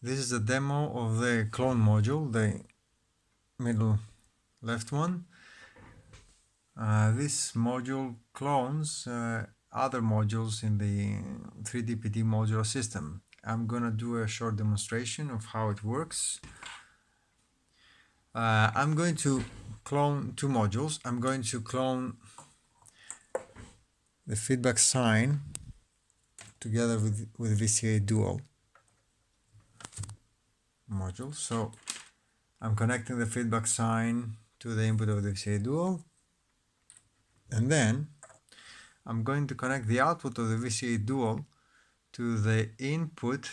This is a demo of the clone module, the middle left one. This module clones other modules in the 3dPdModular system. I'm gonna do a short demonstration of how it works. I'm going to clone two modules. I'm going to clone the feedback sign together with VCA Dual module. So I'm connecting the feedback sign to the input of the VCA Dual, and then I'm going to connect the output of the VCA Dual to the input,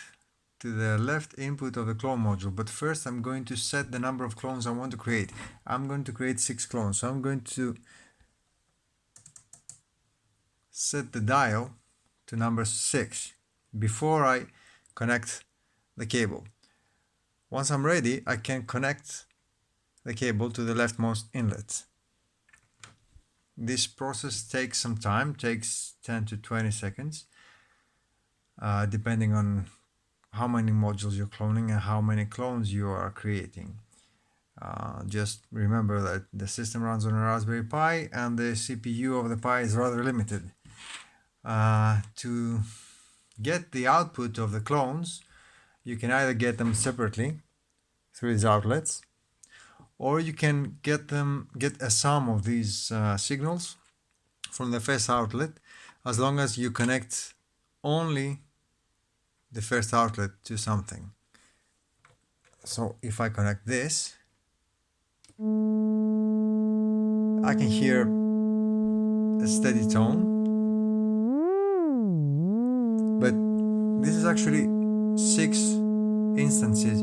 to the left input of the clone module. But first I'm going to set the number of clones I want to create. I'm going to create 6 clones, so I'm going to set the dial to number 6 before I connect the cable. Once I'm ready, I can connect the cable to the leftmost inlet. This process takes some time, takes 10 to 20 seconds, depending on how many modules you're cloning and how many clones you are creating. Just remember that the system runs on a Raspberry Pi and the CPU of the Pi is rather limited. To get the output of the clones, you can either get them separately through these outlets, or you can get a sum of these signals from the first outlet, as long as you connect only the first outlet to something. So if I connect this, I can hear a steady tone, but this is actually 6 instances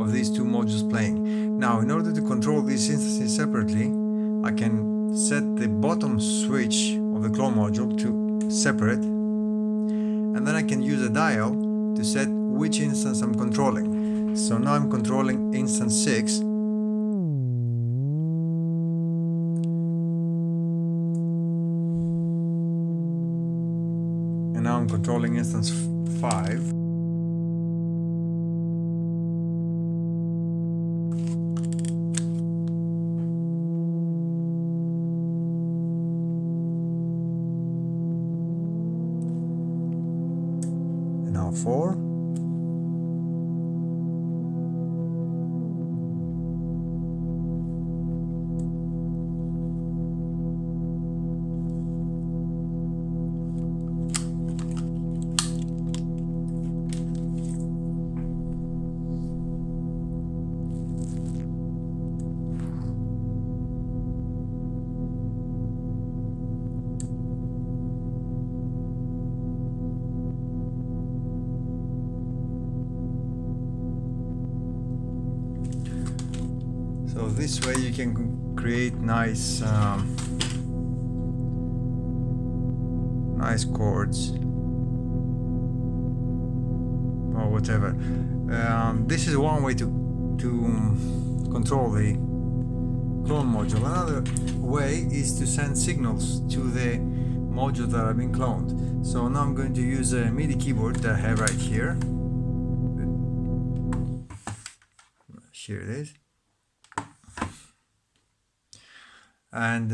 of these two modules playing. Now, in order to control these instances separately, I can set the bottom switch of the clone module to separate, and then I can use a dial to set which instance I'm controlling. So now I'm controlling instance 6, and now I'm controlling instance 5. And now 4. So this way you can create nice chords or whatever. This is one way to control the clone module. Another way is to send signals to the modules that have been cloned. So now I'm going to use a MIDI keyboard that I have right here. Here it is. And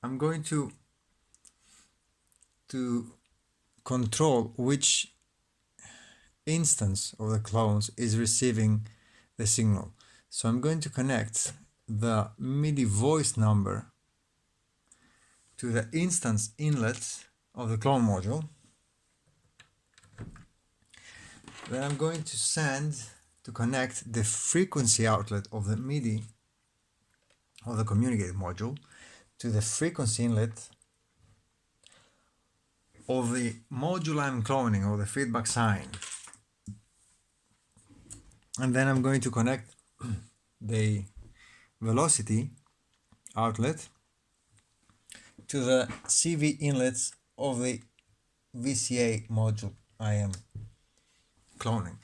I'm going to control which instance of the clones is receiving the signal. So I'm going to connect the MIDI voice number to the instance inlet of the clone module. Then I'm going to connect the frequency outlet of the MIDI of the communicated module to the frequency inlet of the module I'm cloning, or the feedback sign. And then I'm going to connect the velocity outlet to the CV inlets of the VCA module I am cloning.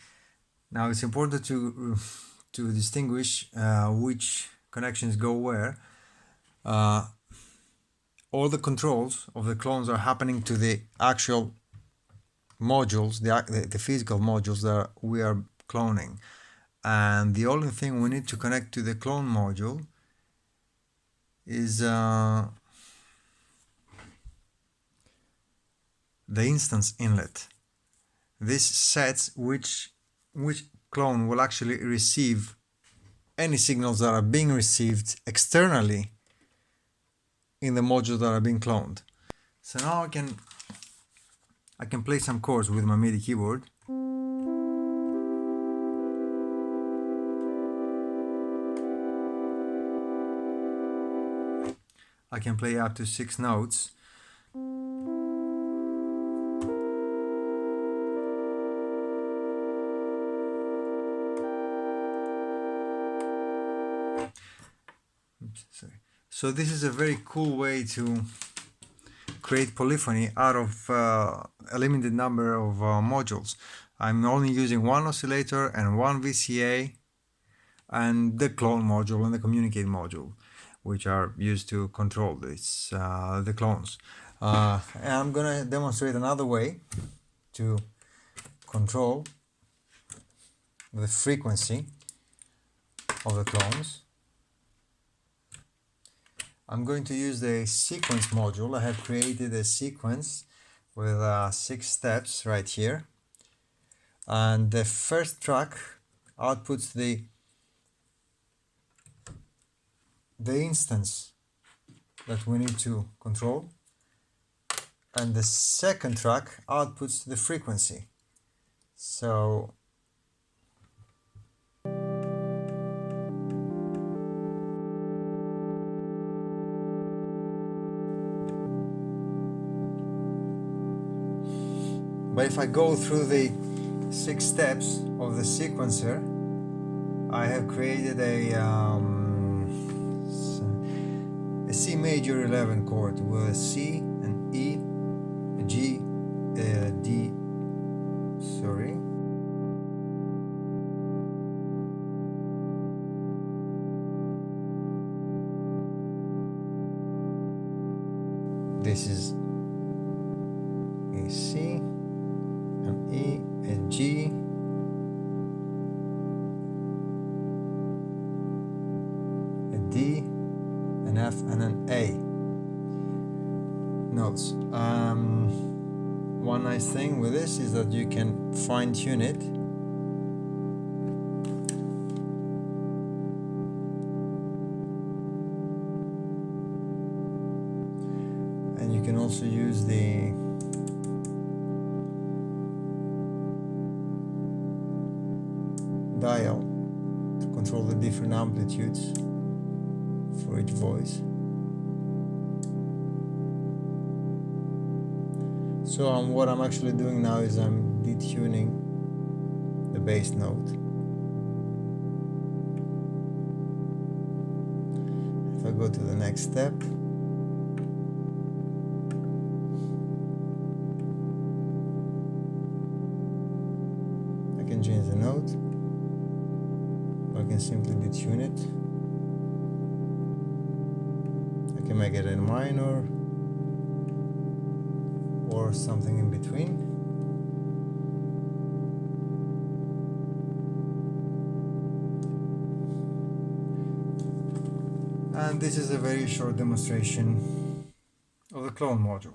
Now it's important to distinguish which connections go where. All the controls of the clones are happening to the actual modules, the physical modules that we are cloning. And the only thing we need to connect to the clone module is the instance inlet. This sets which clone will actually receive any signals that are being received externally in the modules that are being cloned. So now I can play some chords with my MIDI keyboard. I can play up to 6 notes. Sorry. So this is a very cool way to create polyphony out of a limited number of modules. I'm only using one oscillator and one VCA and the clone module and the communicate module, which are used to control this, the clones. And I'm gonna demonstrate another way to control the frequency of the clones. I'm going to use the sequence module. I have created a sequence with 6 steps right here, and the first track outputs the instance that we need to control, and the second track outputs the frequency. So but if I go through the 6 steps of the sequencer, I have created a C major 11 chord with a C, an E, a G, a D, sorry. This is a C, an E, a G, a D, an F, and an A notes. One nice thing with this is that you can fine-tune it. And you can also use the dial to control the different amplitudes for each voice. So what I'm actually doing now is I'm detuning the bass note. If I go to the next step, I can change the note, or I can simply detune it. I can make it in minor or something in between. And this is a very short demonstration of the clone module.